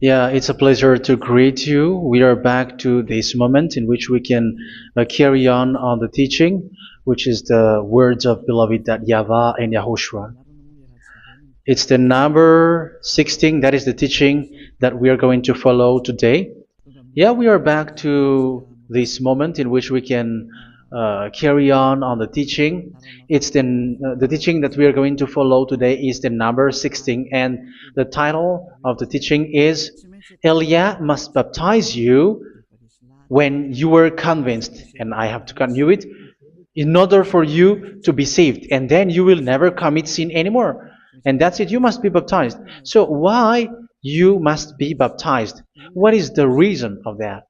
Yeah, it's a pleasure to greet you. We are back to this moment in which we can carry on the teaching, which is the words of beloved that YAHVAH and YAHOSHUA. It's the number 16, that is the teaching that we are going to follow today. Yeah, we are back to this moment in which we can carry on the teaching. It's the teaching that we are going to follow today is the number 16, and the title of the teaching is Elia must baptize you when you were convinced, and I have to continue it, in order for you to be saved, and then you will never commit sin anymore. And that's it, you must be baptized. So why you must be baptized? What is the reason of that?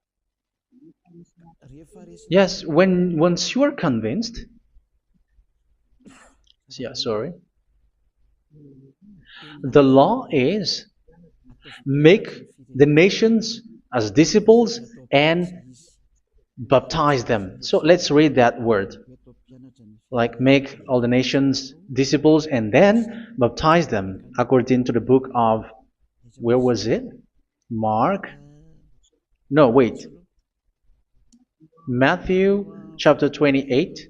Yes, when once you are convinced, yeah, sorry, the law is make the nations as disciples and baptize them. So let's read that word. Like make all the nations disciples and then baptize them according to the book of, where was it? Mark? No, wait. Matthew chapter 28.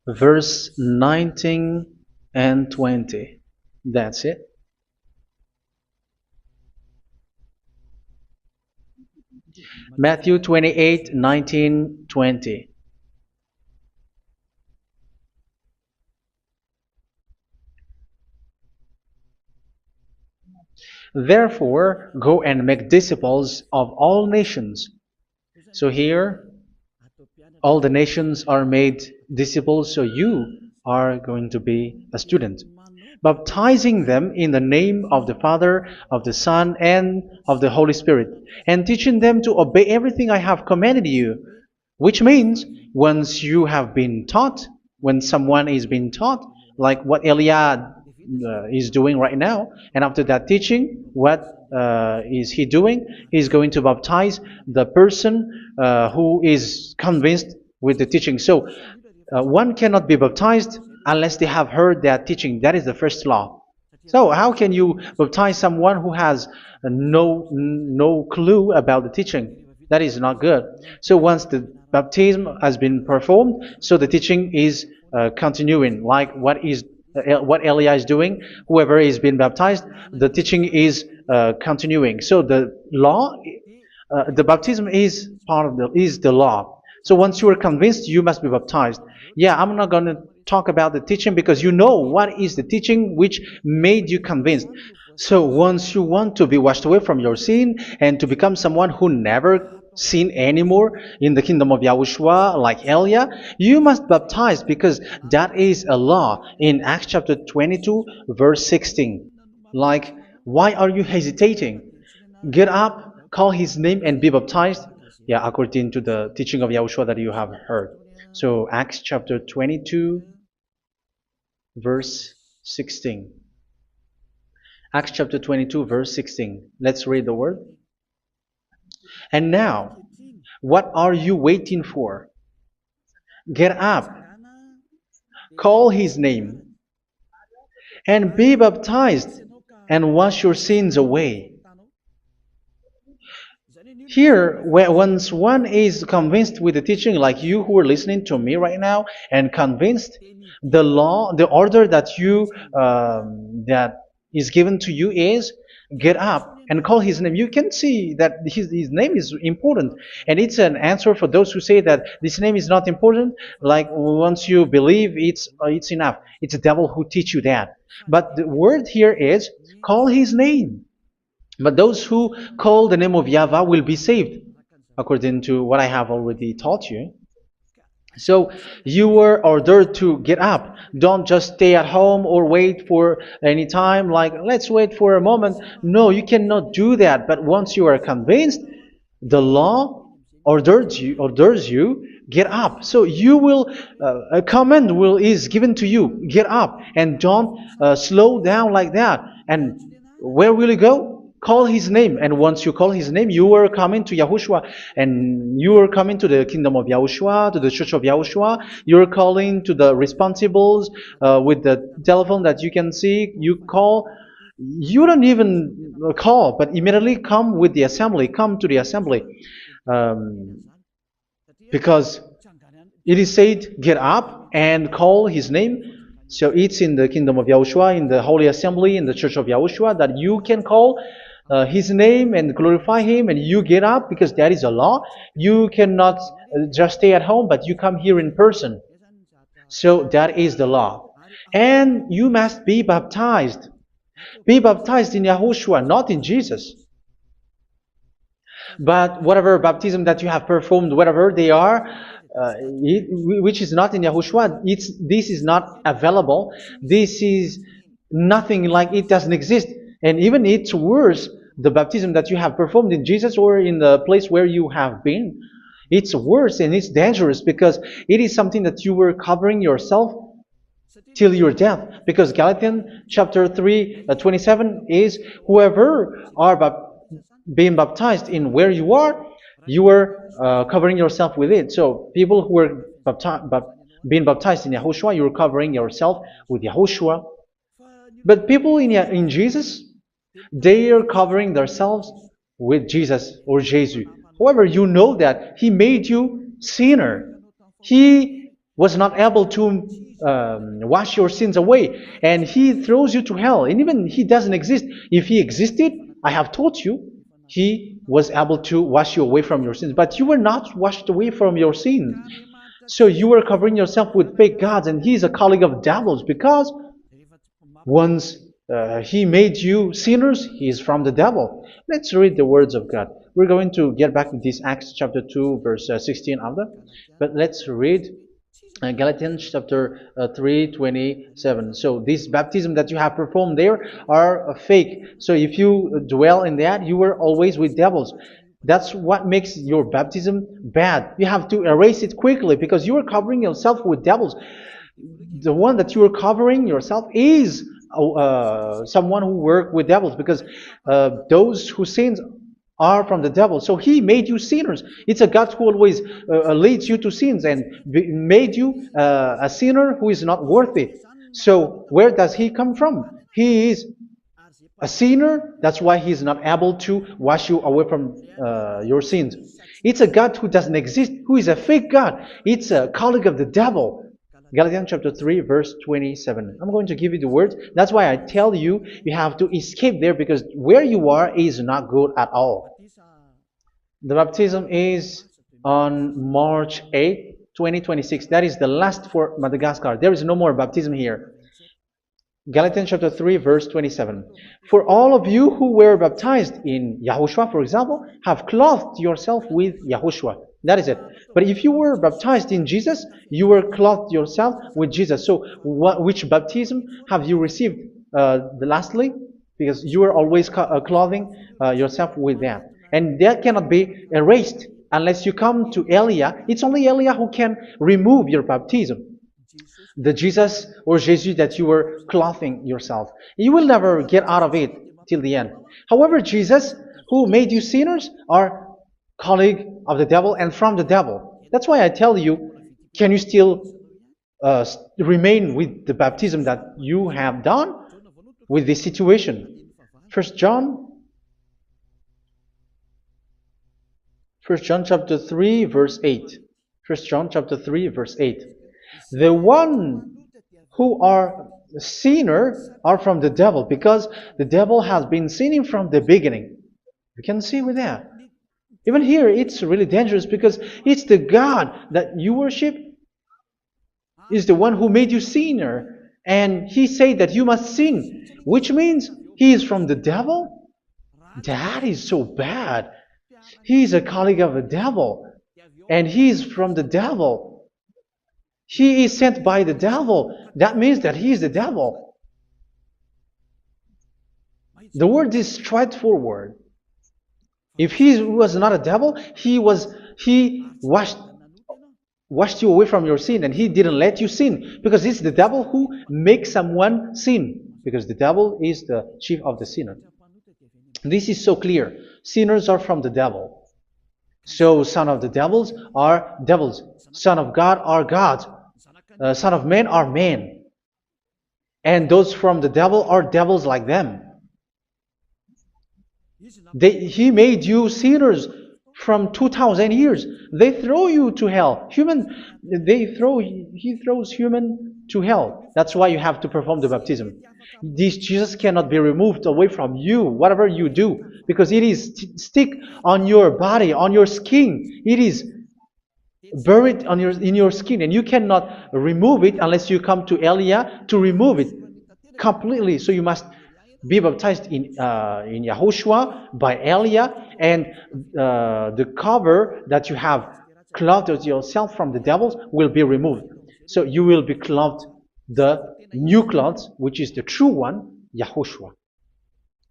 Verse 19 and 20. That's it. Matthew 28, 19, 20. Therefore, go and make disciples of all nations. So here, all the nations are made disciples, so you are going to be a student. Baptizing them in the name of the Father, of the Son, and of the Holy Spirit, and teaching them to obey everything I have commanded you. Which means, once you have been taught, when someone is being taught, like what Elia is doing right now, and after that teaching, what is he doing? He's going to baptize the person who is convinced with the teaching. So one cannot be baptized unless they have heard that teaching. That is the first law. So how can you baptize someone who has no clue about the teaching? That is not good. So once the baptism has been performed, so the teaching is continuing, like what Elia is doing. Whoever is being baptized, the teaching is continuing. So the law, the baptism is part of the law. So once you are convinced, you must be baptized. Yeah, I'm not going to talk about the teaching because you know what is the teaching which made you convinced. So once you want to be washed away from your sin and to become someone who never sin anymore in the kingdom of Yahushua, like Elia, you must baptize because that is a law in Acts chapter 22, verse 16. Like, why are you hesitating? Get up, call his name, and be baptized. Yeah, according to the teaching of Yahushua that you have heard. So Acts chapter 22, verse 16. Acts chapter 22, verse 16. Let's read the word. And now, what are you waiting for? Get up, call his name, and be baptized, and wash your sins away. Here, once one is convinced with the teaching, like you who are listening to me right now, and convinced, the law, the order that that is given to you is get up and call his name. You can see that his name is important, and it's an answer for those who say that this name is not important. Like once you believe, it's enough. It's the devil who teach you that. But the word here is call his name. But those who call the name of YAHVAH will be saved, according to what I have already taught you. So you were ordered to get up. Don't just stay at home or wait for any time, like let's wait for a moment. No, you cannot do that. But once you are convinced, the law orders you get up. So you will a command is given to you. Get up and don't slow down like that. And where will you go? call his name, and once you call his name, you are coming to Yahushua, and you are coming to the kingdom of Yahushua, to the church of Yahushua. You are calling to the responsibles with the telephone that you can see. You call. You don't even call, but immediately come with the assembly. Come to the assembly, um, because it is said, get up and call his name. So it's in the kingdom of Yahushua, in the holy assembly, in the church of Yahushua, that you can call his name and glorify him, and you get up because that is a law. You cannot just stay at home, but you come here in person. So that is the law. And you must be baptized. Be baptized in Yahushua, not in Jesus. But whatever baptism that you have performed, whatever they are, which is not in Yahushua, this is not available. This is nothing, like it doesn't exist. And even it's worse, the baptism that you have performed in Jesus or in the place where you have been. It's worse and it's dangerous because it is something that you were covering yourself till your death. Because Galatians chapter 3, 27 is, whoever are being baptized in where you are covering yourself with it. So people who were being baptized in Yahushua, you're covering yourself with Yahushua. But people in Jesus, they are covering themselves with Jesus or Jesus. However, you know that he made you sinner. He was not able to wash your sins away, and he throws you to hell. And even he doesn't exist. If he existed, I have told you, he was able to wash you away from your sins. But you were not washed away from your sins. So you were covering yourself with fake gods, and he is a colleague of devils, because once he made you sinners, he is from the devil. Let's read the words of God. We're going to get back to this Acts chapter 2, verse 16 after. But let's read Galatians chapter 3, 27. So this baptism that you have performed there are fake. So if you dwell in that, you were always with devils. That's what makes your baptism bad. You have to erase it quickly because you are covering yourself with devils. The one that you are covering yourself is someone who worked with devils, because those who sins are from the devil. So he made you sinners. It's a God who always leads you to sins and made you a sinner who is not worthy. So where does he come from? He is a sinner. That's why he is not able to wash you away from your sins. It's a God who doesn't exist, who is a fake God. It's a colleague of the devil. Galatians chapter 3, verse 27. I'm going to give you the words. That's why I tell you, you have to escape there, because where you are is not good at all. The baptism is on March 8, 2026. That is the last for Madagascar. There is no more baptism here. Galatians chapter 3, verse 27. For all of you who were baptized in Yahushua, for example, have clothed yourself with Yahushua. That is it. But if you were baptized in Jesus, you were clothed yourself with Jesus. So which baptism have you received lastly? Because you are always clothing yourself with that. And that cannot be erased unless you come to Elia. It's only Elia who can remove your baptism. The Jesus or Jesus that you were clothing yourself. You will never get out of it till the end. However, Jesus, who made you sinners, are colleague of the devil and from the devil. That's why I tell you, can you still remain with the baptism that you have done with this situation? First John chapter 3, verse 8. First John chapter 3, verse 8. The one who are sinner are from the devil, because the devil has been sinning from the beginning. You can see with that. Even here, it's really dangerous, because it's the God that you worship is the one who made you sinner, and he said that you must sin, which means he is from the devil. That is so bad. He is a colleague of the devil, and he is from the devil. He is sent by the devil. That means that he is the devil. The word is straightforward. If he was not a devil, he washed you away from your sin, and he didn't let you sin, because it's the devil who makes someone sin, because the devil is the chief of the sinner. This is so clear. Sinners are from the devil. So son of the devils are devils. Son of God are God. Son of men are men. And those from the devil are devils like them. He made you sinners from 2,000 years. They throw you to hell. He throws human to hell. That's why you have to perform the baptism. This Jesus cannot be removed away from you, whatever you do, because it is stick on your body, on your skin. It is buried in your skin, and you cannot remove it unless you come to Elia to remove it completely. So you must be baptized in YAHOSHUA by Elia, and the cover that you have clothed yourself from the devils will be removed. So you will be clothed the new clothes, which is the true one, YAHOSHUA.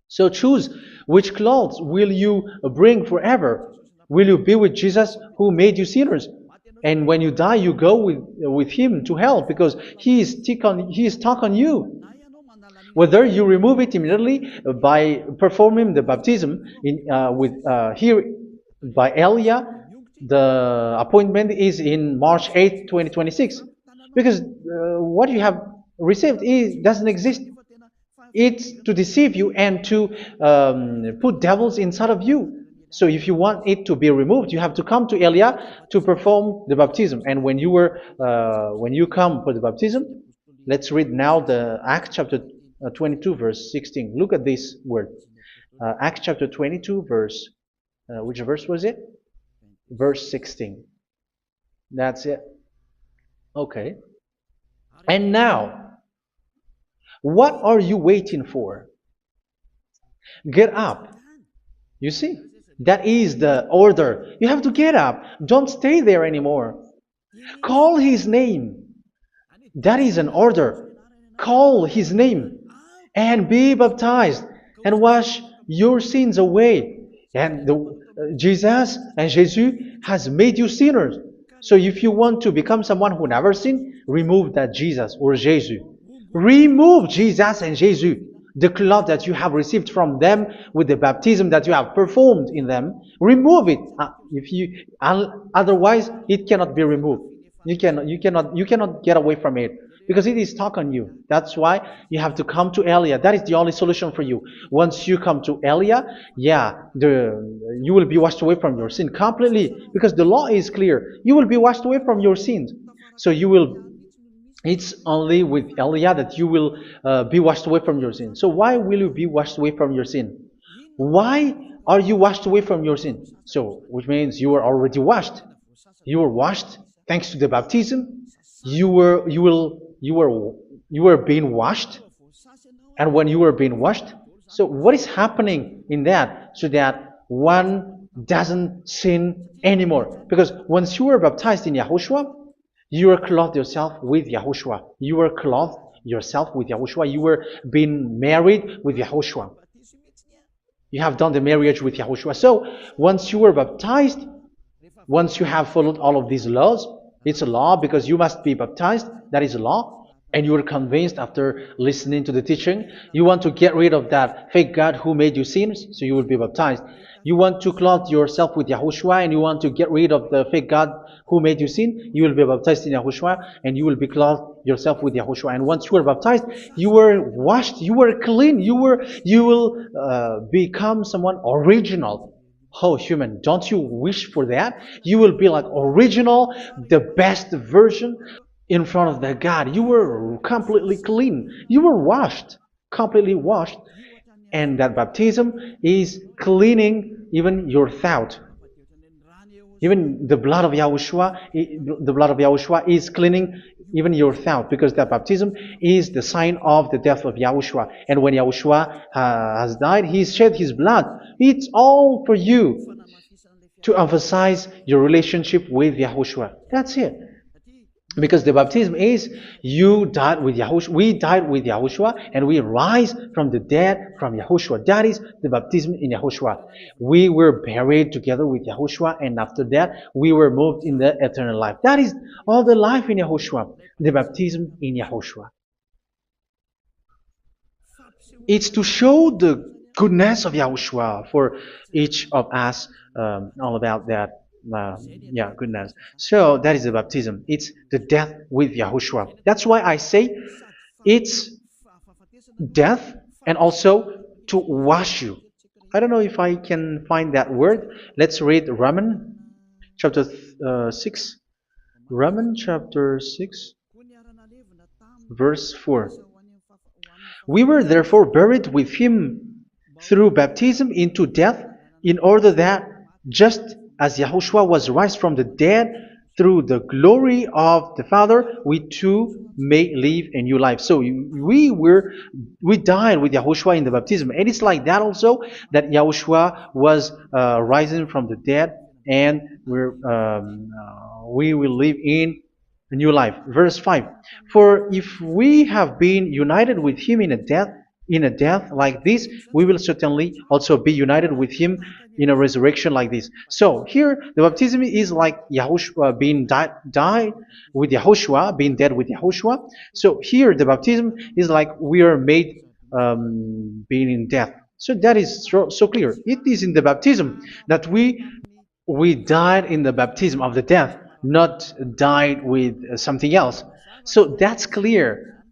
So choose which clothes will you bring forever. Will you be with Jesus who made you sinners? And when you die, you go with him to hell because he is stuck on you. Whether you remove it immediately by performing the baptism here by Elia, the appointment is in March 8, 2026. Because what you have received doesn't exist. It's to deceive you and to put devils inside of you. So if you want it to be removed, you have to come to Elia to perform the baptism. And when you come for the baptism, let's read now the Acts chapter 22 verse 16. Look at this word. Acts chapter 22 verse, which verse was it? Verse 16. That's it. Okay. And now, what are you waiting for? Get up. You see, that is the order. You have to get up. Don't stay there anymore. Call his name. That is an order. Call his name and be baptized and wash your sins away. And Jesus has made you sinners. So if you want to become someone who never sinned, remove that Jesus or Jesus. Remove Jesus and Jesus, the cloth that you have received from them with the baptism that you have performed in them. Remove it. Otherwise, it cannot be removed. You cannot get away from it because it is stuck on you. That's why you have to come to Elia. That is the only solution for you. Once you come to Elia, you will be washed away from your sin completely because the law is clear. You will be washed away from your sins. So it's only with Elia that you will be washed away from your sin. So why will you be washed away from your sin? Why are you washed away from your sin? So, which means you are already washed. You were washed thanks to the baptism. You were being washed, and when you were being washed, so what is happening in that? So that one doesn't sin anymore. Because once you were baptized in YAHOSHUA, you were clothed yourself with YAHOSHUA. You were clothed yourself with YAHOSHUA. You were being married with YAHOSHUA. You have done the marriage with YAHOSHUA. So once you were baptized, once you have followed all of these laws, it's a law because you must be baptized. That is a law. And you are convinced after listening to the teaching, you want to get rid of that fake God who made you sinners, so you will be baptized. You want to clothe yourself with YAHOSHUA and you want to get rid of the fake God who made you sin, you will be baptized in YAHOSHUA and you will be clothed yourself with YAHOSHUA. And once you are baptized, you were washed, you were clean, you will become someone original. Oh, human, don't you wish for that? You will be like original, the best version in front of the God. You were completely clean. You were washed, completely washed. And that baptism is cleaning even your thought. Even the blood of YAHOSHUA is cleaning even your thought, because that baptism is the sign of the death of YAHOSHUA. And when YAHOSHUA has died, he shed his blood. It's all for you to emphasize your relationship with YAHOSHUA. That's it. Because the baptism is you died with YAHOSHUA. We died with YAHOSHUA and we rise from the dead from YAHOSHUA. That is the baptism in YAHOSHUA. We were buried together with YAHOSHUA, and after that we were moved in the eternal life. That is all the life in YAHOSHUA. The baptism in YAHOSHUA. It's to show the goodness of Yahushua for each of us, all about that. Yeah, goodness. So that is the baptism. It's the death with Yahushua. That's why I say it's death and also to wash you. I don't know if I can find that word. Let's read Roman chapter 6. Roman chapter 6, verse 4. We were therefore buried with him through baptism into death, in order that, just as Yahushua was raised from the dead through the glory of the Father, we too may live a new life. So we died with Yahushua in the baptism, and it's like that also that Yahushua was rising from the dead, and we will live in a new life. Verse 5. For if we have been united with him in a death like this, we will certainly also be united with him in a resurrection like this. So here the baptism is like Yahushua being died with Yahushua, being dead with Yahushua. So here the baptism is like we are made being in death. So that is so clear. It is in the baptism that we died in the baptism of the death, not died with something else. So that's clear.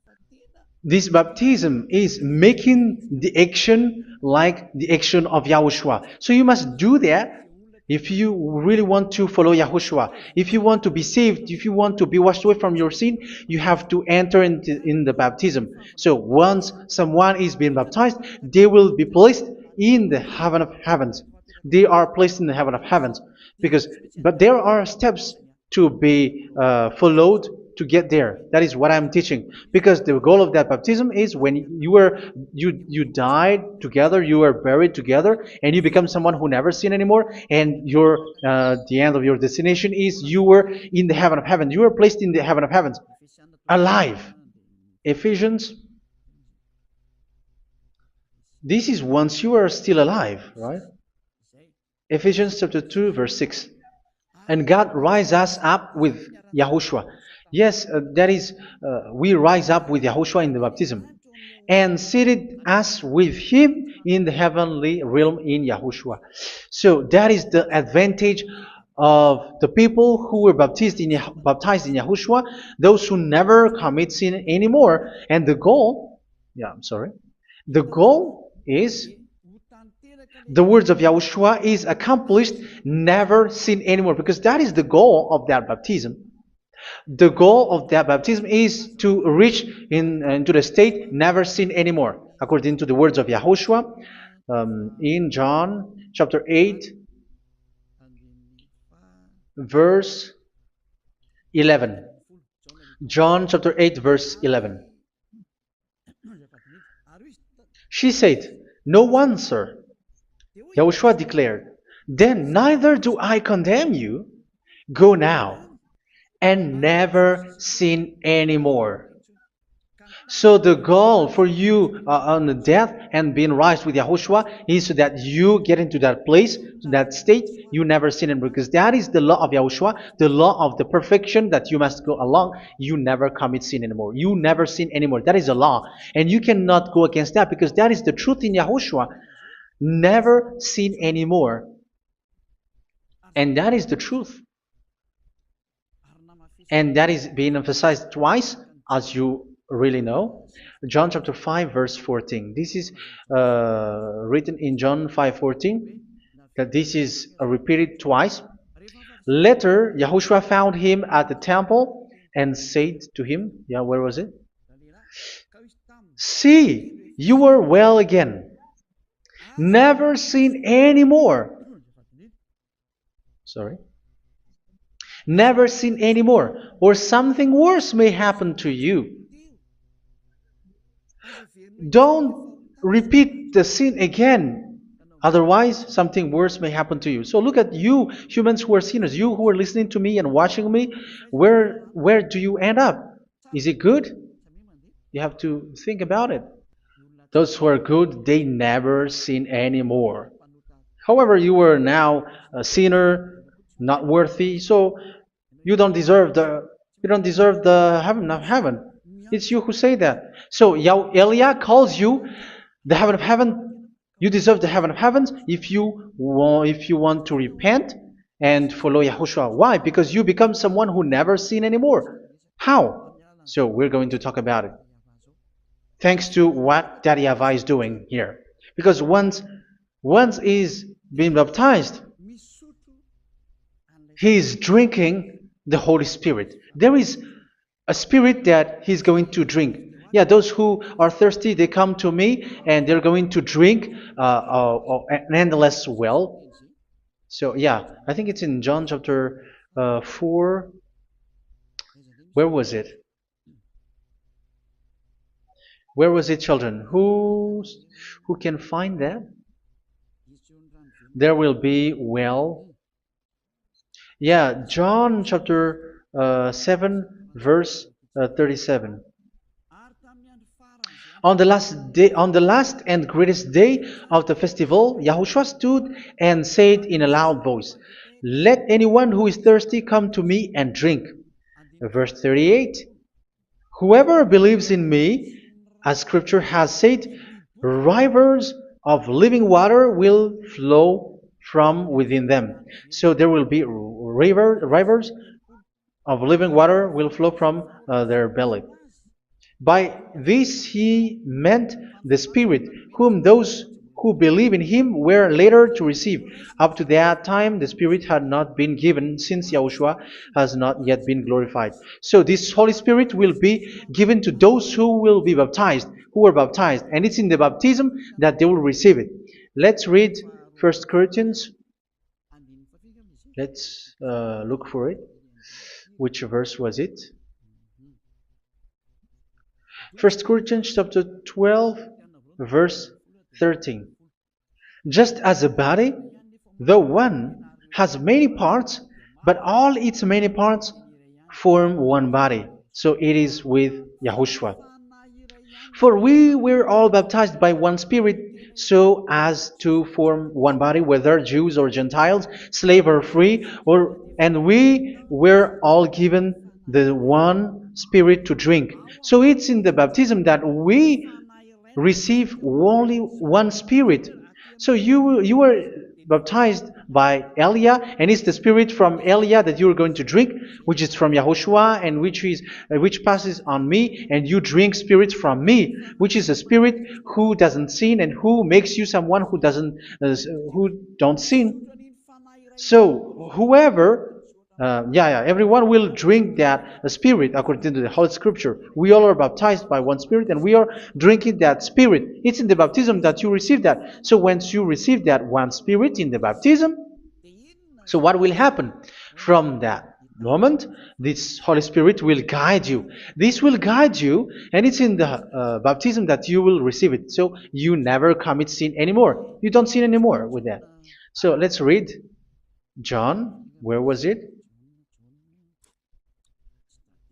This baptism is making the action like the action of Yahushua. So you must do that if you really want to follow Yahushua. If you want to be saved, if you want to be washed away from your sin, you have to enter in the baptism. So once someone is being baptized, they will be placed in the heaven of heavens. They are placed in the heaven of heavens but there are steps to be followed to get there. That is what I'm teaching. Because the goal of that baptism is when you died together, you were buried together, and you become someone who never sin anymore. And the end of your destination is you were in the heaven of heaven. You were placed in the heaven of heavens, alive. Ephesians. This is once you are still alive, right? Ephesians chapter 2, verse 6. And God rise us up with Yahushua. Yes, that is, we rise up with Yahushua in the baptism. And seated us with him in the heavenly realm in Yahushua. So that is the advantage of the people who were baptized in Yahushua, those who never commit sin anymore. And the goal is the words of Yahushua is accomplished, never sin anymore, because that is the goal of that baptism. The goal of that baptism is to reach into the state never sin anymore, according to the words of Yahushua in John chapter 8, verse 11. John chapter 8, verse 11. She said, "No one, sir." Yahushua declared, "Then neither do I condemn you. Go now and never sin anymore." So the goal for you on the death and being raised with Yahushua is so that you get into that place, to that state, you never sin anymore. Because that is the law of Yahushua, the law of the perfection that you must go along. You never commit sin anymore. You never sin anymore. That is a law. And you cannot go against that because that is the truth in Yahushua. Never sin anymore. And that is the truth. And that is being emphasized twice, as you really know. John chapter 5, verse 14. This is written in John 5:14. That this is repeated twice. Later, Yahushua found him at the temple and said to him, where was it? "See, you are well again. Never sin anymore." Sorry. Never sin anymore, or something worse may happen to you. Don't repeat the sin again. Otherwise, something worse may happen to you. So look at you, humans who are sinners, you who are listening to me and watching me. Where do you end up? Is it good? You have to think about it. Those who are good, they never sin anymore. However, you are now a sinner, not worthy, so you don't deserve the heaven of heaven. It's you who say that. So Eliah calls you the heaven of heaven You deserve the heaven of heavens if you want to repent and follow Yahushua. Why? Because you become someone who never sin anymore. How? So we're going to talk about it. Thanks to what Daddy YAHVAH is doing here. Because once he's been baptized, he is drinking the Holy Spirit. There is a spirit that he's going to drink. Yeah, those who are thirsty, they come to me and they're going to drink an endless well. So, yeah, I think it's in John chapter 4. Where was it? Where was it, children? Who can find that? There will be well. Yeah, John chapter 7, verse 37. On the last and greatest day of the festival, Yahushua stood and said in a loud voice, "Let anyone who is thirsty come to me and drink." Verse 38, "Whoever believes in me, as scripture has said, rivers of living water will flow from within them." So there will be rivers of living water will flow from their belly. By this he meant the Spirit, whom those who believe in him were later to receive. Up to that time, the Spirit had not been given, since Yahushua has not yet been glorified. So this Holy Spirit will be given to those who will be baptized, who were baptized, and it's in the baptism that they will receive it. Let's read 1 Corinthians. Let's look for it. Which verse was it? 1 Corinthians chapter 12, verse 13. Just as a body, though one, has many parts, but all its many parts form one body. So it is with Yahushua. For we were all baptized by one Spirit, so as to form one body, whether Jews or Gentiles, slave or free, and we were all given the one Spirit to drink. So it's in the baptism that we receive only one Spirit. So you were baptized by Elia, and it's the Spirit from Elia that you are going to drink, which is from Yahushua, and which passes on me, and you drink Spirit from me, which is a Spirit who doesn't sin and who makes you someone who don't sin. So whoever everyone will drink that Spirit according to the Holy Scripture. We all are baptized by one Spirit, and we are drinking that Spirit. It's in the baptism that you receive that. So once you receive that one Spirit in the baptism, so what will happen? From that moment, this Holy Spirit will guide you. This will guide you, and it's in the baptism that you will receive it. So you never commit sin anymore. You don't sin anymore with that. So let's read John. Where was it?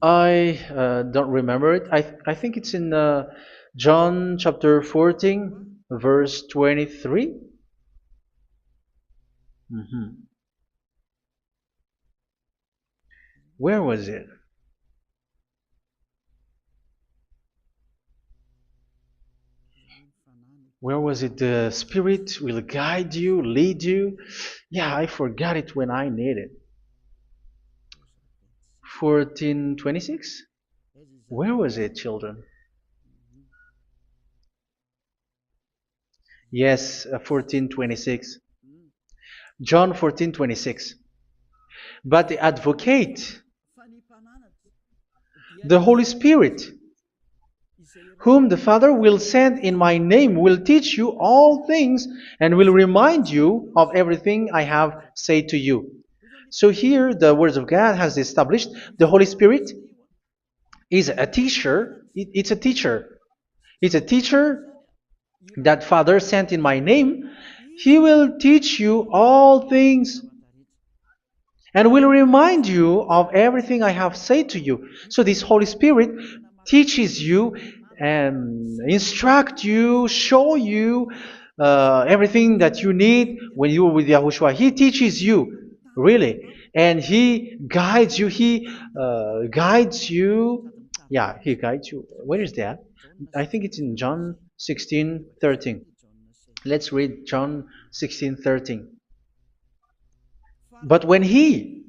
I don't remember it. I think it's in John chapter 14, verse 23. Mhm. Where was it? Where was it? The Spirit will guide you, lead you. Yeah, I forgot it when I need it. 14:26? Where was it, children? Yes, 14:26. John 14:26. But the advocate, the Holy Spirit, whom the Father will send in my name, will teach you all things and will remind you of everything I have said to you. So here the words of God has established the Holy Spirit is a teacher. It's a teacher. It's a teacher that Father sent in my name. He will teach you all things and will remind you of everything I have said to you. So this Holy Spirit teaches you and instruct you, show you everything that you need when you are with Yahushua. He teaches you, really, and He guides you. He guides you. Yeah, He guides you. Where is that? I think it's in John 16:13. Let's read John 16:13. But when He,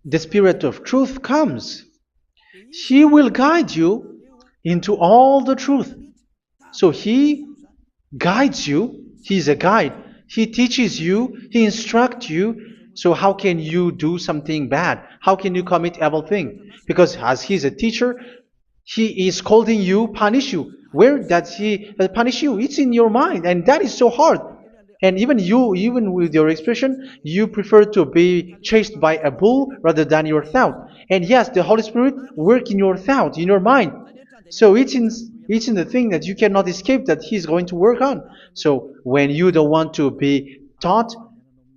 the Spirit of truth, comes, He will guide you into all the truth. So He guides you. He's a guide. He teaches you. He instructs you. So how can you do something bad? How can you commit evil thing? Because as He's a teacher, He is scolding you, punish you. Where does He punish you? It's in your mind, and that is so hard. And even you, even with your expression, you prefer to be chased by a bull rather than your thought. And yes, the Holy Spirit work in your thought, in your mind. So it's in the thing that you cannot escape that He's going to work on. So when you don't want to be taught,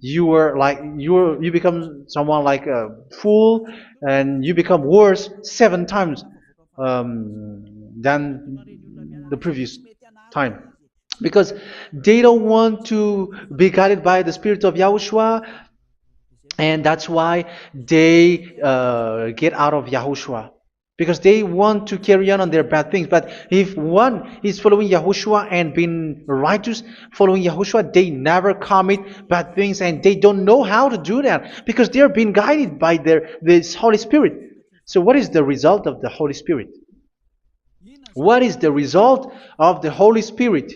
you become someone like a fool, and you become worse 7 times than the previous time, because they don't want to be guided by the Spirit of Yahushua, and that's why they get out of Yahushua, because they want to carry on their bad things. But if one is following Yahushua and being righteous, following Yahushua, they never commit bad things, and they don't know how to do that because they are being guided by this Holy Spirit. So what is the result of the Holy Spirit? What is the result of the Holy Spirit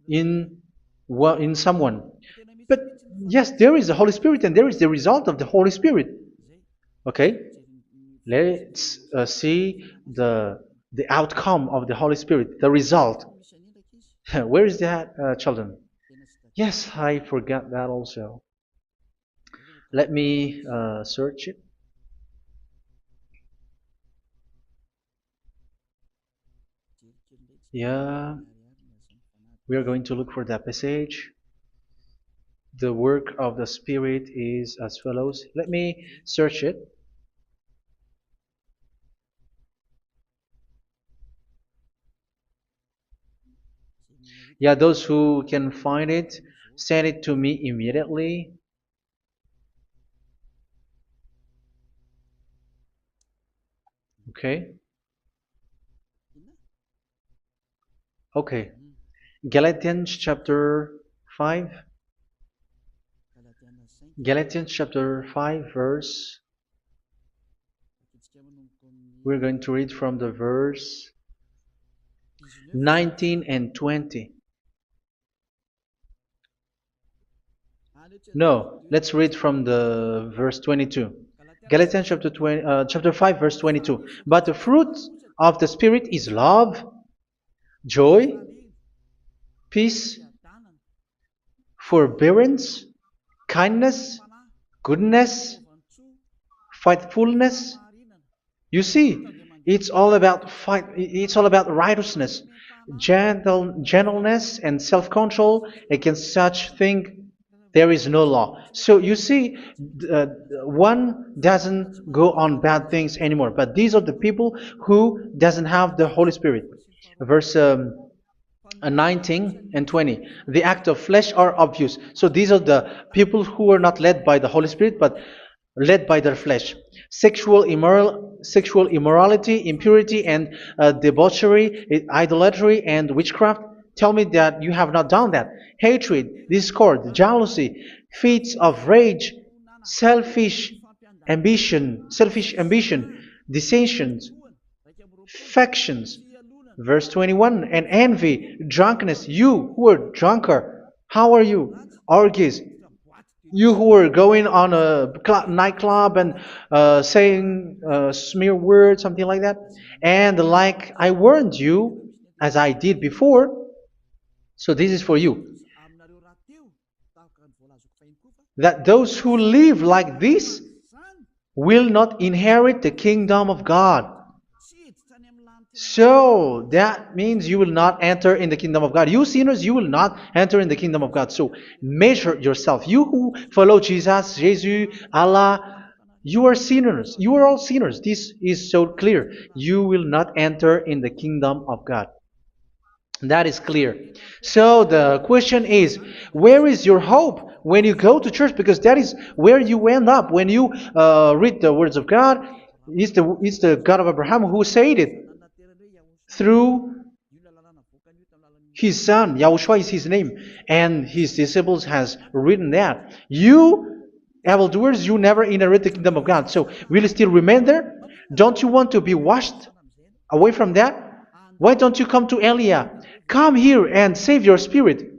in in someone? But yes, there is the Holy Spirit, and there is the result of the Holy Spirit. Okay, let's see the outcome of the Holy Spirit, the result. Where is that, children? Yes, I forgot that also. Let me search it. Yeah, we are going to look for that passage. The work of the Spirit is as follows. Let me search it. Yeah, those who can find it, send it to me immediately. Okay. Okay. Galatians chapter 5. Galatians chapter 5 verse. We're going to read from the verse 19 and 20. No, let's read from the verse 22. Galatians chapter 5 verse 22. But the fruit of the Spirit is love, joy, peace, forbearance, kindness, goodness, faithfulness. You see, it's all about righteousness, gentleness, and self-control. Against such thing there is no law. So you see, uh, one doesn't go on bad things anymore. But these are the people who doesn't have the Holy Spirit. Verse 19 and 20. The act of flesh are obvious. So these are the people who are not led by the Holy Spirit, but led by their flesh. Sexual immorality, impurity, and debauchery, idolatry, and witchcraft. Tell me that you have not done that. Hatred, discord, jealousy, fits of rage, selfish ambition, dissensions, factions. Verse 21, and envy, drunkenness. You who are drunkard, how are you? Orgies. You who are going on a nightclub and saying smear words, something like that. And like I warned you, as I did before, so this is for you, that those who live like this will not inherit the kingdom of God. So that means you will not enter in the kingdom of God. You sinners, you will not enter in the kingdom of God. So measure yourself. You who follow Jesus, Allah, you are sinners. You are all sinners. This is so clear. You will not enter in the kingdom of God. That is clear. So the question is, where is your hope when you go to church? Because that is where you end up when you read the words of God. It's the God of Abraham who said it through His son, Yahushua is his name, and his disciples has written that. You, evildoers, you never inherit the kingdom of God. So will you still remain there? Don't you want to be washed away from that? Why don't you come to Elia? Come here and save your spirit.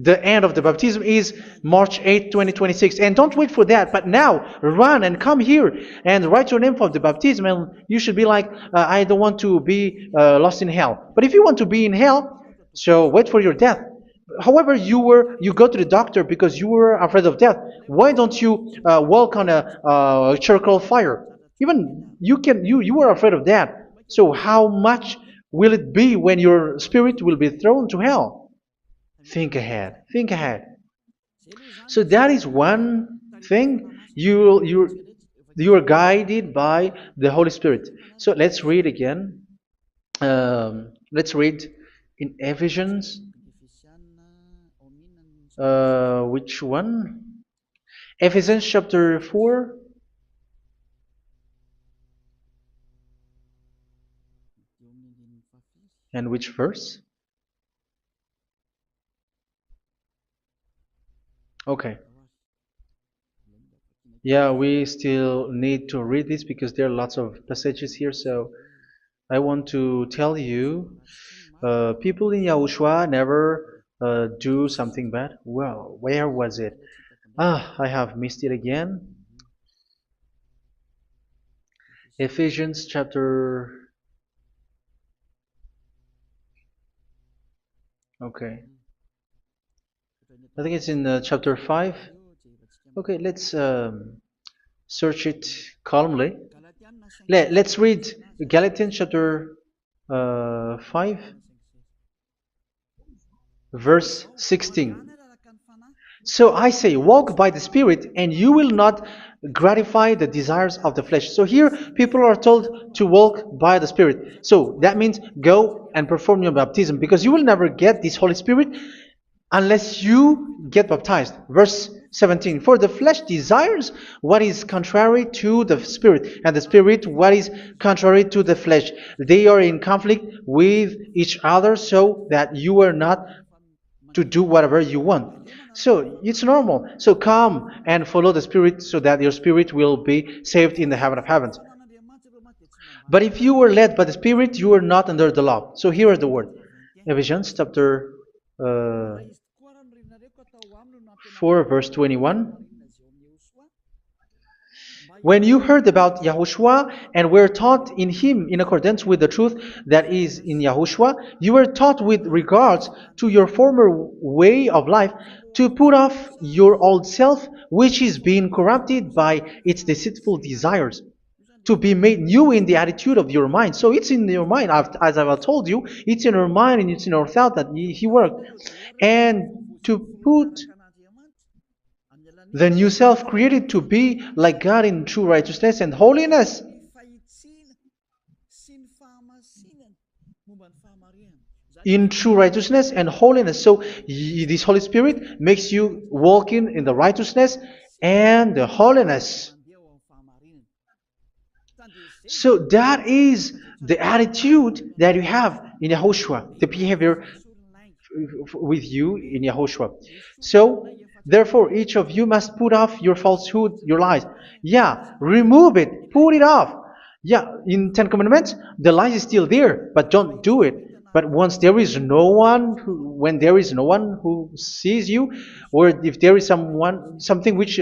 The end of the baptism is March 8th, 2026. And don't wait for that, but now run and come here and write your name for the baptism. And you should be like, I don't want to be lost in hell. But if you want to be in hell, so wait for your death. However, you go to the doctor because you were afraid of death. Why don't you walk on a charcoal fire? Even you were afraid of that. So how much will it be when your spirit will be thrown to hell? Think ahead. Think ahead. So that is one thing. You are guided by the Holy Spirit. So let's read again. Let's read in Ephesians. Which one? Ephesians chapter 4. And which verse? Okay. Yeah, we still need to read this because there are lots of passages here. So I want to tell you, people in Yahushua never do something bad. Well, where was it? I have missed it again. Ephesians chapter. Okay. I think it's in chapter 5. Okay, let's search it calmly. Let's read Galatians chapter 5, verse 16. So I say, walk by the Spirit, and you will not gratify the desires of the flesh. So here, people are told to walk by the Spirit. So that means go and perform your baptism, because you will never get this Holy Spirit unless you get baptized. Verse 17. For the flesh desires what is contrary to the Spirit, and the Spirit what is contrary to the flesh. They are in conflict with each other, so that you are not to do whatever you want. So it's normal. So come and follow the Spirit so that your spirit will be saved in the heaven of heavens. But if you were led by the Spirit, you are not under the law. So here is the word. Ephesians chapter 4 verse 21. When you heard about Yahushua and were taught in him in accordance with the truth that is in Yahushua, you were taught with regards to your former way of life to put off your old self, which is being corrupted by its deceitful desires, to be made new in the attitude of your mind. So it's in your mind, as I've told you, it's in your mind and it's in your thought that he worked. And to put the new self created to be like God in true righteousness and holiness. In true righteousness and holiness. So this Holy Spirit makes you walk in the righteousness and the holiness. So that is the attitude that you have in Yahushua, the behavior with you in Yahushua. So therefore, each of you must put off your falsehood, your lies. Yeah, remove it, put it off. Yeah, in Ten Commandments, the lie is still there, but don't do it. But once there is no one, when there is no one who sees you, or if there is something which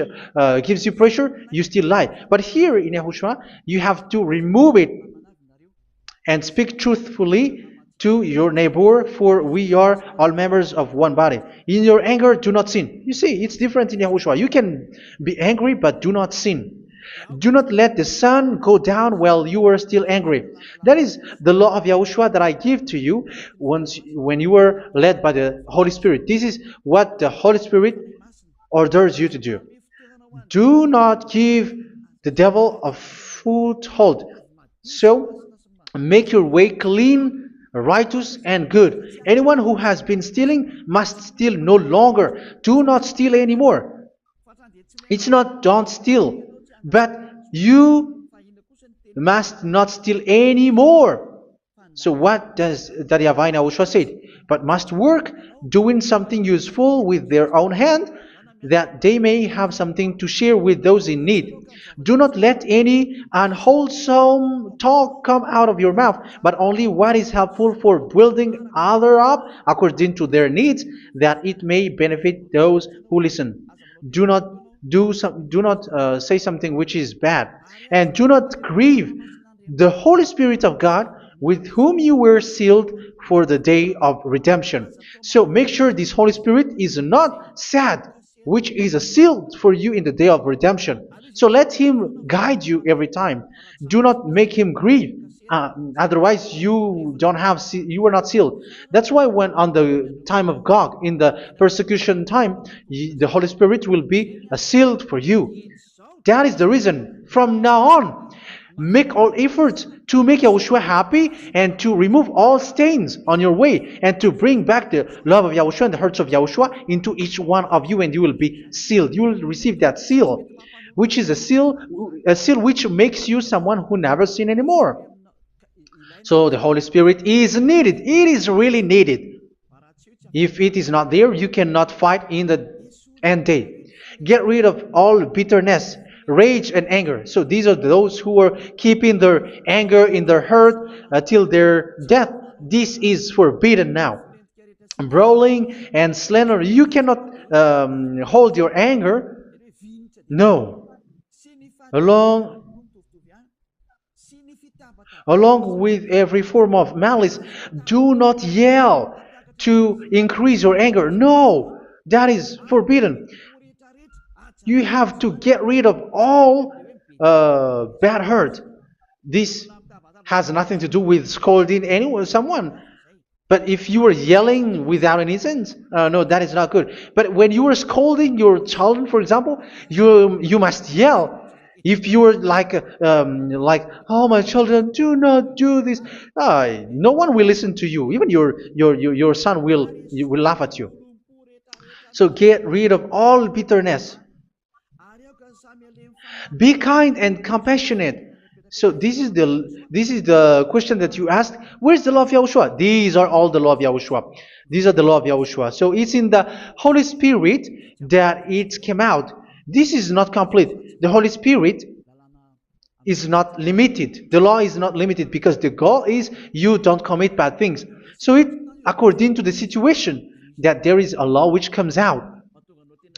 gives you pressure, you still lie. But here in Yahushua, you have to remove it and speak truthfully to your neighbor, for we are all members of one body. In your anger, do not sin. You see, it's different in Yahushua. You can be angry, but do not sin. Do not let the sun go down while you are still angry. That is the law of Yahushua that I give to you when you were led by the Holy Spirit. This is what the Holy Spirit orders you to do. Do not give the devil a foothold. So, make your way clean, righteous, and good. Anyone who has been stealing must steal no longer. Do not steal anymore. It's not don't steal, but you must not steal anymore. So what does the YAHVAH YAHOSHUA say? But must work doing something useful with their own hand, that they may have something to share with those in need. Do not let any unwholesome talk come out of your mouth, but only what is helpful for building other up according to their needs, that it may benefit those who listen. Do not do not say something which is bad, and do not grieve the Holy Spirit of God, with whom you were sealed for the day of redemption. So make sure this Holy Spirit is not sad, which is a seal for you in the day of redemption. So let Him guide you every time. Do not make Him grieve. Otherwise, you were not sealed. That's why when on the time of God, in the persecution time, the Holy Spirit will be a sealed for you. That is the reason. From now on, make all efforts to make Yahushua happy and to remove all stains on your way and to bring back the love of Yahushua and the hearts of Yahushua into each one of you, and you will be sealed. You will receive that seal, which is a seal which makes you someone who never sin anymore. So the Holy Spirit is needed. It is really needed. If it is not there, you cannot fight in the end day. Get rid of all bitterness, rage, and anger. So these are those who are keeping their anger in their heart till their death. This is forbidden now. Brawling and slander. You cannot hold your anger. No. Along Along with every form of malice, do not yell to increase your anger. No, that is forbidden. You have to get rid of all bad hurt. This has nothing to do with scolding anyone, someone. But if you are yelling without any sense, no, that is not good. But when you are scolding your children, for example, you must yell. If you are like, oh my children, do not do this, no one will listen to you. Even your son will laugh at you. So get rid of all bitterness. Be kind and compassionate. So this is the question that you asked. Where's the law of Yahushua? These are all the law of Yahushua. These are the law of Yahushua. So it's in the Holy Spirit that it came out. This is not complete. The Holy Spirit is not limited. The law is not limited because the goal is you don't commit bad things. So it according to the situation that there is a law which comes out,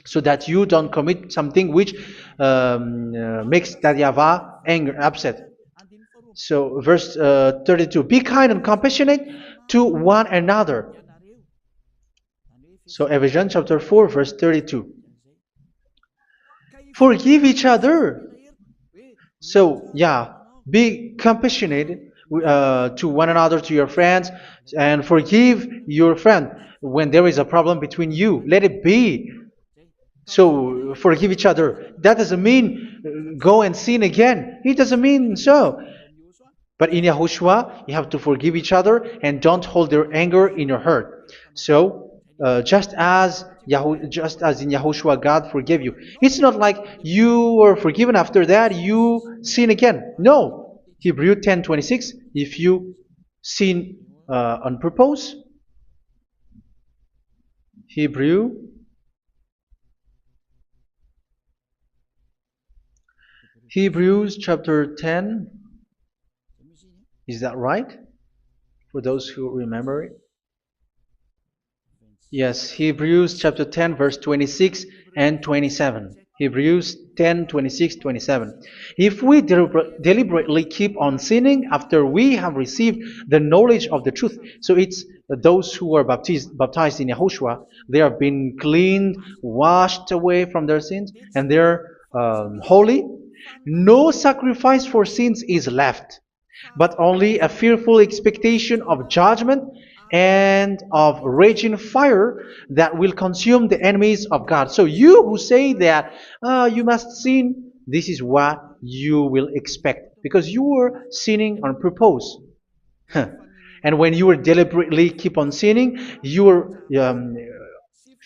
so that you don't commit something which makes that YAHVAH anger, upset. So verse 32, be kind and compassionate to one another. So Ephesians chapter 4 verse 32. Forgive each other. So yeah, be compassionate to one another, to your friends, and forgive your friend when there is a problem between you. Let it be. So forgive each other. That doesn't mean go and sin again. It doesn't mean so. But in Yahushua, you have to forgive each other and don't hold your anger in your heart. So just as in Yahushua, God forgave you. It's not like you were forgiven after that you sin again. No. Hebrew 10:26. If you sin on purpose, Hebrews chapter 10. Is that right? For those who remember it? Yes, Hebrews chapter 10 verse 26 and 27. Hebrews 10, 26, 27. If we deliberately keep on sinning after we have received the knowledge of the truth, so it's those who are baptized in Yahushua, they have been cleaned, washed away from their sins, and they're holy. No sacrifice for sins is left, but only a fearful expectation of judgment and of raging fire that will consume the enemies of God. So you who say that you must sin, this is what you will expect, because you were sinning on purpose. And when you were deliberately keep on sinning, you were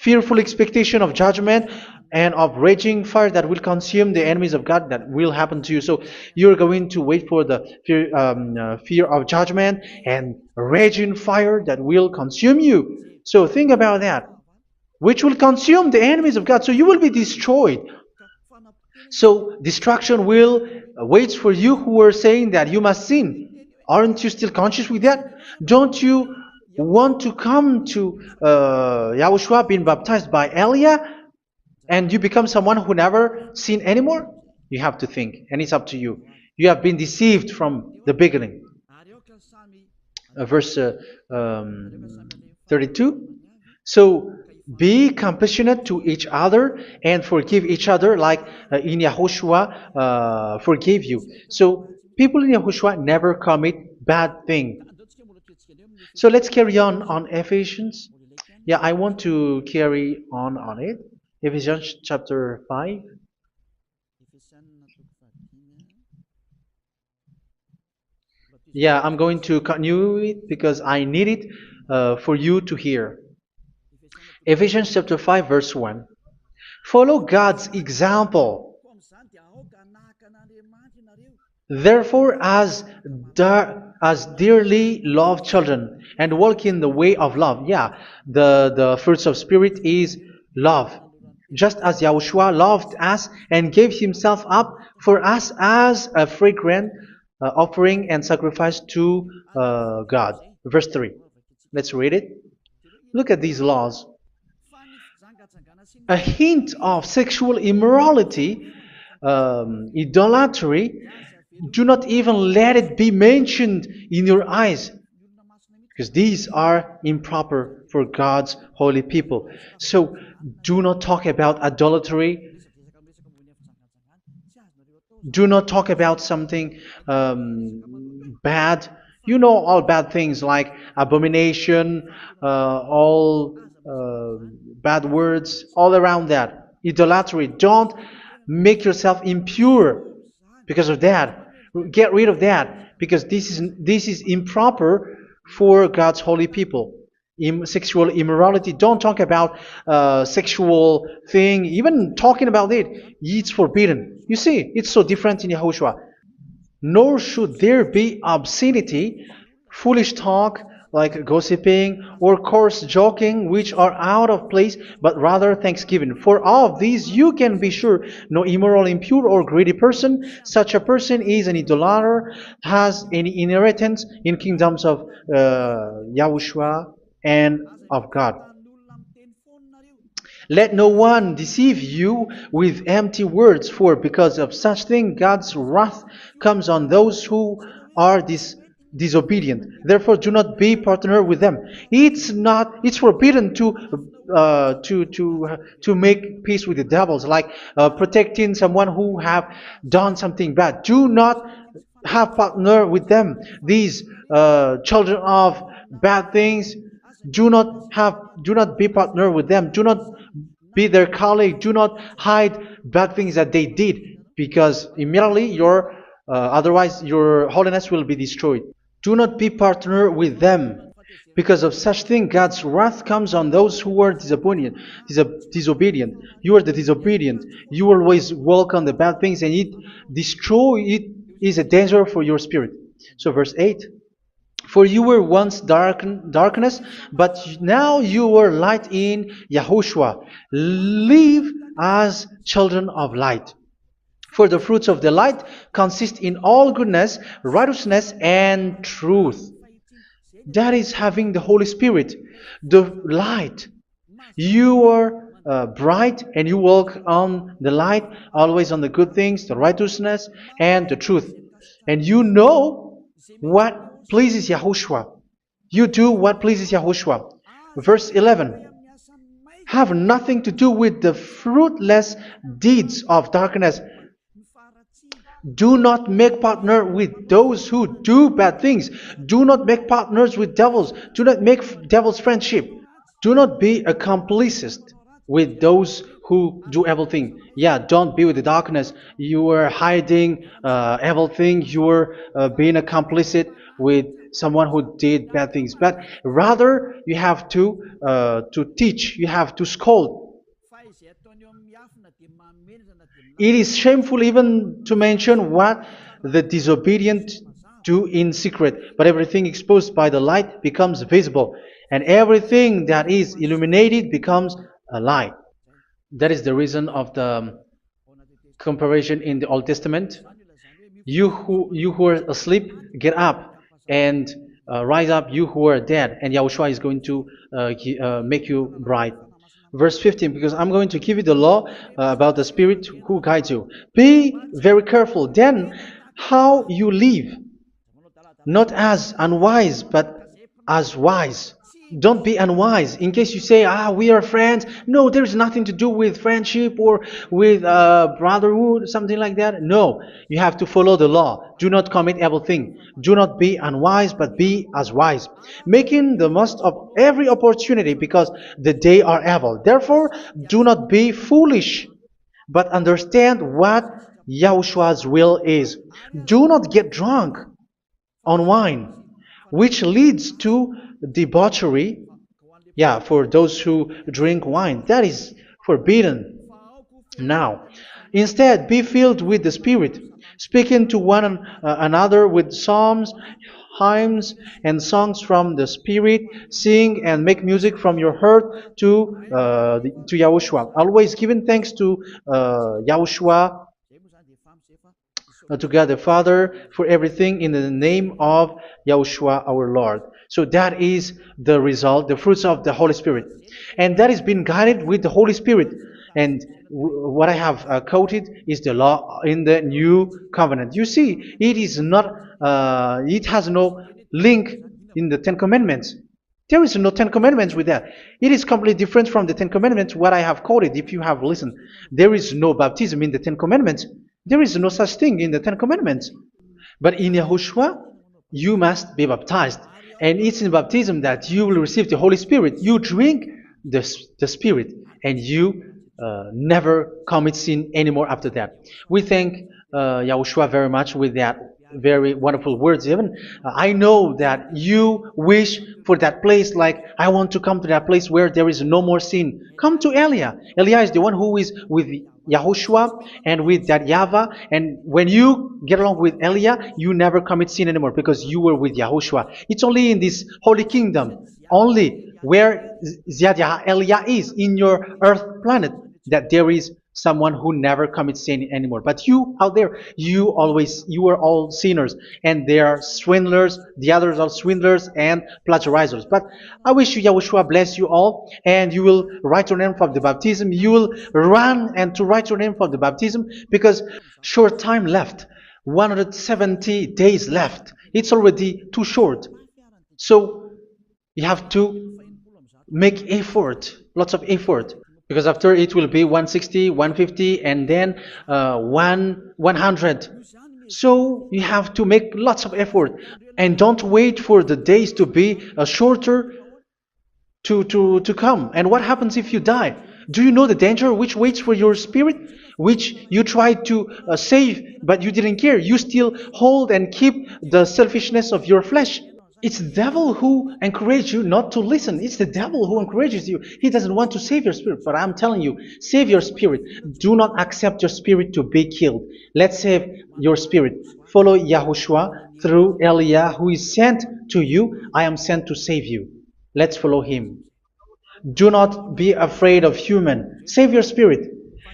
fearful expectation of judgment and of raging fire that will consume the enemies of God that will happen to you. So you're going to wait for the fear of judgment and raging fire that will consume you. So think about that, which will consume the enemies of God. So you will be destroyed. So destruction will wait for you who are saying that you must sin. Aren't you still conscious with that? Don't you want to come to Yahushua being baptized by Elia and you become someone who never sinned anymore? You have to think, and it's up to you. You have been deceived from the beginning. Verse 32. So be compassionate to each other and forgive each other like in Yahushua forgave you. So people in Yahushua never commit bad thing. So let's carry on Ephesians. Yeah, I want to carry on it. Ephesians chapter 5. Yeah, I'm going to continue it because I need it for you to hear. Ephesians chapter 5 verse 1. Follow God's example. Therefore, as dearly loved children, and walk in the way of love. Yeah, the fruits of spirit is love. Just as Yahushua loved us and gave himself up for us as a fragrant offering and sacrifice to God. Verse 3. Let's read it. Look at these laws. A hint of sexual immorality, idolatry, do not even let it be mentioned in your eyes, because these are improper for God's holy people. So do not talk about idolatry. Do not talk about something bad. You know all bad things like abomination, all bad words, all around that. Idolatry. Don't make yourself impure because of that. Get rid of that because this is improper for God's holy people. Sexual immorality. Don't talk about sexual thing. Even talking about it, it's forbidden. You see, it's so different in Yahushua. Nor should there be obscenity, foolish talk like gossiping or coarse joking, which are out of place, but rather thanksgiving. For all of these you can be sure: no immoral, impure, or greedy person, such a person is an idolater, has any inheritance in kingdoms of Yahushua and of God. Let no one deceive you with empty words, for because of such thing God's wrath comes on those who are disobedient. Therefore, do not be partner with them. It's forbidden to make peace with the devils, like protecting someone who have done something bad. Do not have partner with them. These children of bad things, do not be partner with them. Do not be their colleague. Do not hide bad things that they did, because immediately otherwise your holiness will be destroyed. Do not be partner with them. Because of such thing, God's wrath comes on those who are disobedient. You are the disobedient. You always walk on the bad things, and it is a danger for your spirit. So verse 8. For you were once darkness, but now you are light in Yahushua. Live as children of light. For the fruits of the light consist in all goodness, righteousness, and truth. That is having the Holy Spirit, the light. You are bright and you walk on the light, always on the good things, the righteousness, and the truth. And you know what pleases Yahushua. You do what pleases Yahushua. Verse 11. Have nothing to do with the fruitless deeds of darkness. Do not make partner with those who do bad things. Do not make partners with devils. Do not make devils friendship. Do not be a complicit with those who do evil thing. Yeah, don't be with the darkness. You are hiding evil thing. You are being a complicit with someone who did bad things, but rather you have to teach, you have to scold. It is shameful even to mention what the disobedient do in secret, but everything exposed by the light becomes visible, and everything that is illuminated becomes a light. That is the reason of the comparison in the Old Testament. You who are asleep, get up and rise up, you who are dead, and Yahushua is going to make you bright. Verse 15, because I'm going to give you the law about the Spirit who guides you. Be very careful then how you live, not as unwise, but as wise. Don't be unwise. In case you say, we are friends. No, there's nothing to do with friendship or with brotherhood, something like that. No, you have to follow the law. Do not commit evil thing. Do not be unwise, but be as wise, making the most of every opportunity, because the day are evil. Therefore, do not be foolish, but understand what Yahushua's will is. Do not get drunk on wine, which leads to debauchery. Yeah, for those who drink wine, that is forbidden now. Instead, be filled with the Spirit, speaking to one another with psalms, hymns, and songs from the Spirit. Sing and make music from your heart to Yahushua. Always giving thanks to Yahushua, to God the Father, for everything in the name of Yahushua our Lord. So that is the result, the fruits of the Holy Spirit. And that is being guided with the Holy Spirit. And what I have quoted is the law in the new covenant. You see, it is not, it has no link in the Ten Commandments. There is no Ten Commandments with that. It is completely different from the Ten Commandments, what I have quoted, if you have listened. There is no baptism in the Ten Commandments. There is no such thing in the Ten Commandments. But in Yahushua, you must be baptized. And it's in baptism that you will receive the Holy Spirit. You drink the Spirit, and you never commit sin anymore after that. We thank Yahushua very much with that very wonderful words. Even I know that you wish for that place, like, I want to come to that place where there is no more sin. Come to Elia. Elia is the one who is with Yahushua and with that YAHVAH. And when you get along with Elia, you never commit sin anymore, because you were with Yahushua. It's only in this holy kingdom, only where Ziad Elia is, in your earth planet, that there is someone who never commits sin anymore. But you out there, you are all sinners, and they are swindlers. The others are swindlers and plagiarizers. But I wish you, Yahushua, bless you all, and you will write your name for the baptism. You will run and to write your name for the baptism, because short time left, 170 days left. It's already too short. So you have to make effort, lots of effort, because after it will be 160, 150, and then 100. So you have to make lots of effort, and don't wait for the days to be shorter to come. And what happens if you die? Do you know the danger which waits for your spirit, which you tried to save, but you didn't care? You still hold and keep the selfishness of your flesh. It's the devil who encourages you not to listen. It's the devil who encourages you. He doesn't want to save your spirit. But I'm telling you, save your spirit. Do not accept your spirit to be killed. Let's save your spirit. Follow Yahushua through Elia, who is sent to you. I am sent to save you. Let's follow him. Do not be afraid of human. Save your spirit.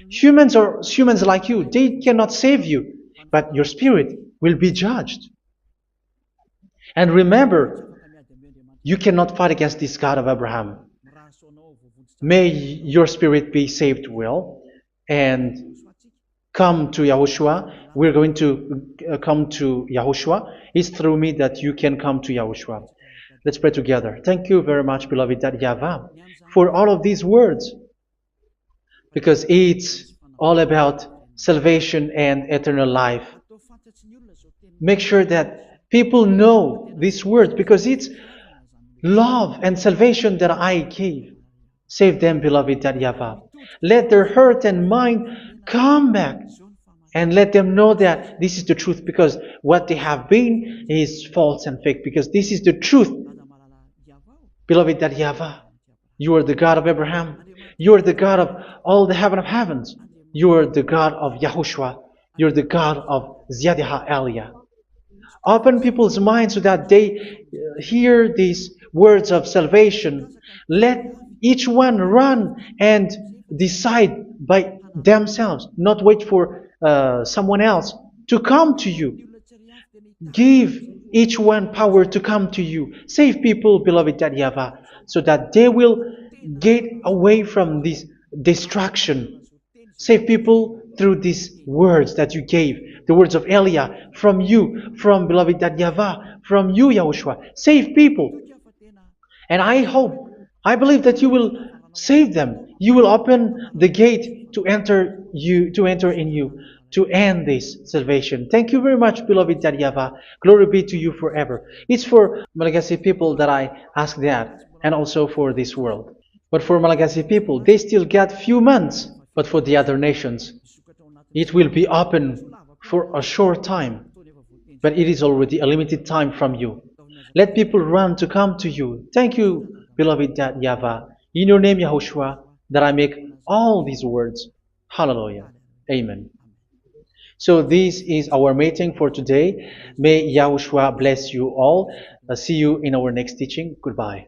Humans are humans like you. They cannot save you. But your spirit will be judged. And remember, you cannot fight against this God of Abraham. May your spirit be saved well, and come to Yahushua. We're going to come to Yahushua. It's through me that you can come to Yahushua. Let's pray together. Thank you very much, beloved YAHVAH, for all of these words, because it's all about salvation and eternal life. Make sure that people know these words, because it's love and salvation that I gave. Save them, beloved YAHVAH. Let their heart and mind come back and let them know that this is the truth, because what they have been is false and fake, because this is the truth. Beloved, that YAHVAH, you are the God of Abraham, you are the God of all the heaven of heavens, you are the God of YAHOSHUA, you're the God of Ziyadiha Aliyah. Open people's minds so that they hear these words of salvation. Let each one run and decide by themselves, not wait for someone else to come to you. Give each one power to come to you. Save people, beloved YAHVAH, so that they will get away from this distraction. Save people through these words that you gave, the words of Elia, from you, from beloved YAHVAH, from you, Yahushua. Save people. And I believe that you will save them. You will open the gate to enter in you, to end this salvation. Thank you very much, beloved YAHVAH. Glory be to you forever. It's for Malagasy people that I ask that, and also for this world. But for Malagasy people, they still get few months. But for the other nations, it will be open for a short time. But it is already a limited time from you. Let people run to come to you. Thank you, beloved YAHVAH. In your name, Yahushua, that I make all these words. Hallelujah. Amen. So this is our meeting for today. May Yahushua bless you all. See you in our next teaching. Goodbye.